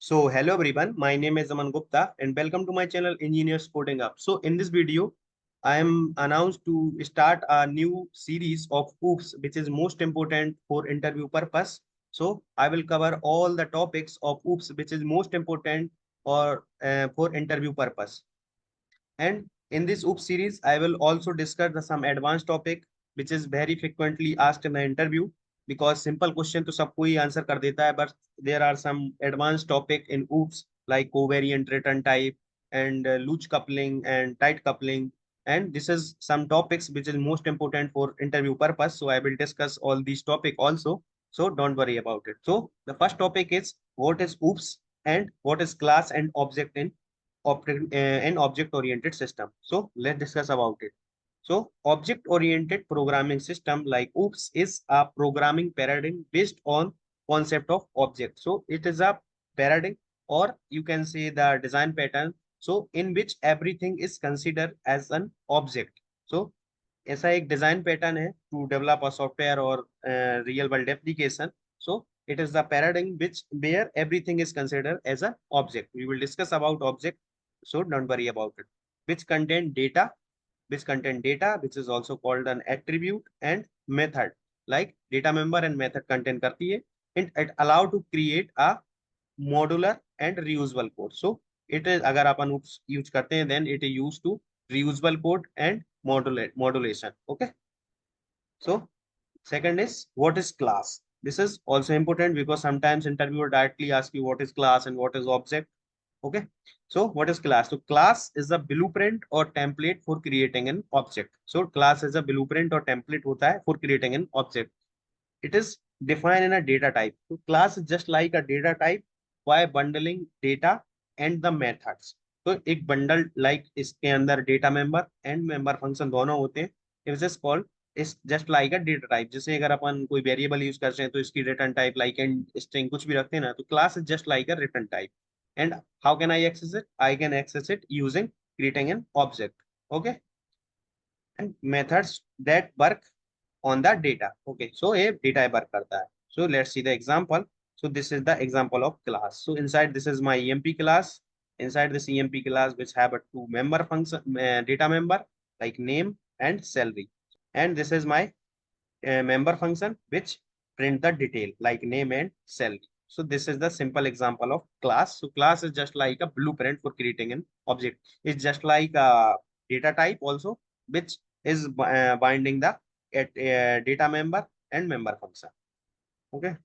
So hello everyone, my name is Aman Gupta and welcome to my channel Engineers Coding Up. So in this video, I am announced to start a new series of OOPS which is most important for interview purpose. So I will cover all the topics of OOPS which is most important for interview purpose. And in this OOPS series, I will also discuss some advanced topic which is very frequently asked in the interview because simple question to सबको ही answer कर देता है, but there are some advanced topic in OOPS like covariant return type and loose coupling and tight coupling. And this is some topics which is most important for interview purpose. So I will discuss all these topic also. So don't worry about it. So the first topic is what is OOPS and what is class and object in an object-oriented system. So let's discuss about it. So object-oriented programming system like OOPS is a programming paradigm based on concept of object. So it is a paradigm, or you can say the design pattern. So in which everything is considered as an object. So ऐसा एक design pattern है to develop a software और real world application. So it is the paradigm which where everything is considered as an object. We will discuss about object, so don't worry about it. Which contain data, which is also called an attribute and method. Like data member and method contain करती है, and it allow to create a modular and reusable code. So it is अगर अपन use करते हैं then it is used to reusable code and modulation. Okay. So second is what is class. This is also important because sometimes interviewer directly ask you what is class and what is object. Okay. So what is class? So class is a blueprint or template for creating an object. So class is a blueprint or template होता है for creating an object. It is defined in a data type. So class is just like a data type by bundling data and the methods. तो एक bundle like इसके अंदर data member and member function दोनों होते हैं. It is called इस just like a data type. जैसे अगर अपन कोई वेरिएबल यूज करते हैं तो इसकी return type like and string कुछ भी रखते हैं ना, तो class is just like a return type. And how can I access it? I can access it using creating an object. Okay. And methods that work on the data. Okay, so a data work करता है. So let's see the example. So this is the example of class. So inside this is my EMP class. Inside this EMP class which have a two member function, data member like name and salary. And this is my member function which print the detail like name and salary. So this is the simple example of class. So class is just like a blueprint for creating an object. It's just like a data type also which is binding the data member and member function. Okay.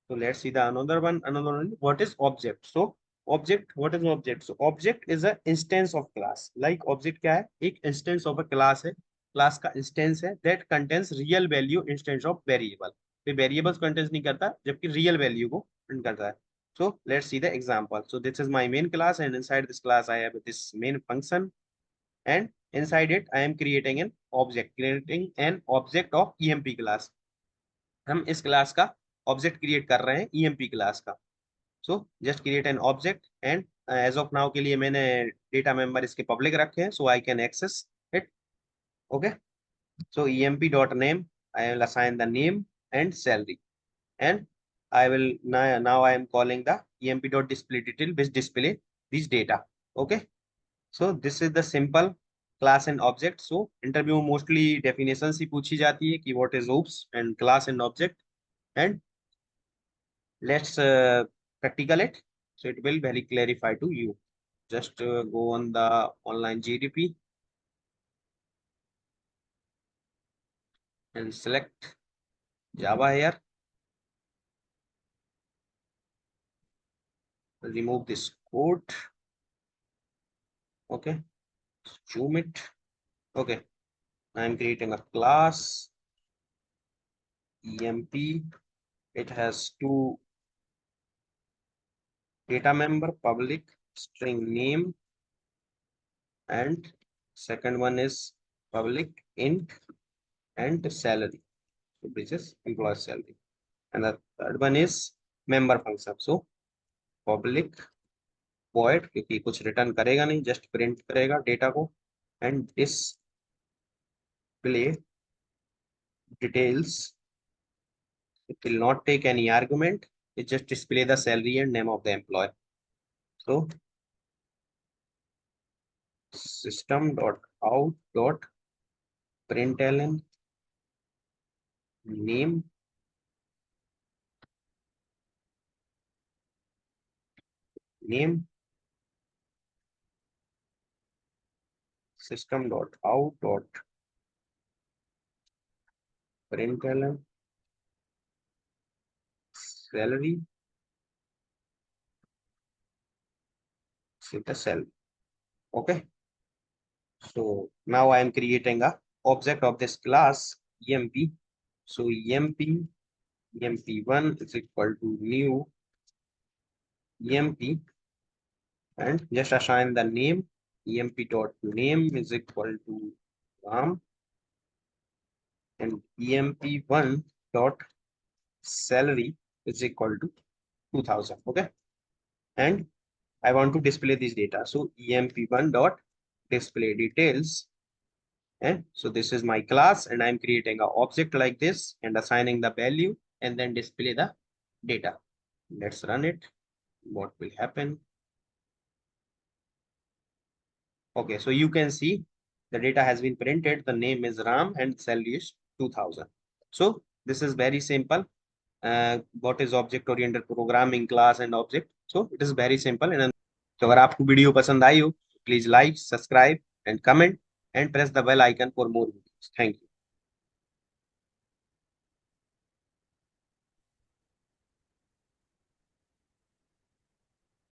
So let's see the another one. Another one. What is object? So object. What is object? So object is a instance of class. Like object क्या है? एक instance of a class है. Class का instance है that contains real value instance of variable. तो variables contains नहीं करता जबकि real value को print करता है. So let's see the example. So this is my main class and inside this class I have this main function and inside it I am creating an object of EMP class. हम इस class का object create कर रहे हैं EMP class का. So just create an object and as of now के लिए मैंने डेटा मेंबर इसके पब्लिक रखे हैं, so I can access it. Okay. So EMP dot name, I will assign the name and salary and I will now I am calling the emp dot display detail which display these data. Okay. So this is the simple class and object. So interview mostly definitions ही पूछी जाती है कि what is OOPS and class and object. And let's practical it, so it will very clarify to you. Just go on the online GDP and select Java here. Remove this code. Okay, zoom it. Okay, I am creating a class EMP. It has two data member, public string name, and second one is public int and salary, which is employee salary, and the third one is member function. So public void, क्योंकि कुछ return करेगा नहीं, just print करेगा data को. And display details, it will not take any argument, it just display the salary and name of the employee. So system dot out dot println name system dot out dot println salary with a cell. Okay. So now I am creating a object of this class emp. So emp1 is equal to new emp and just assign the name emp dot name is equal to ram and emp1 dot salary is equal to 2000. Okay. And I want to display this data. So emp1 dot display details. And so this is my class and I'm creating an object like this and assigning the value and then display the data. Let's run it. What will happen? Okay, so you can see the data has been printed. The name is Ram and salary is 2000. So this is very simple. What is object oriented programming, class and object? So it is very simple. And तो अगर आपको video पसंद आई हो please like subscribe and comment and press the bell icon for more videos thank you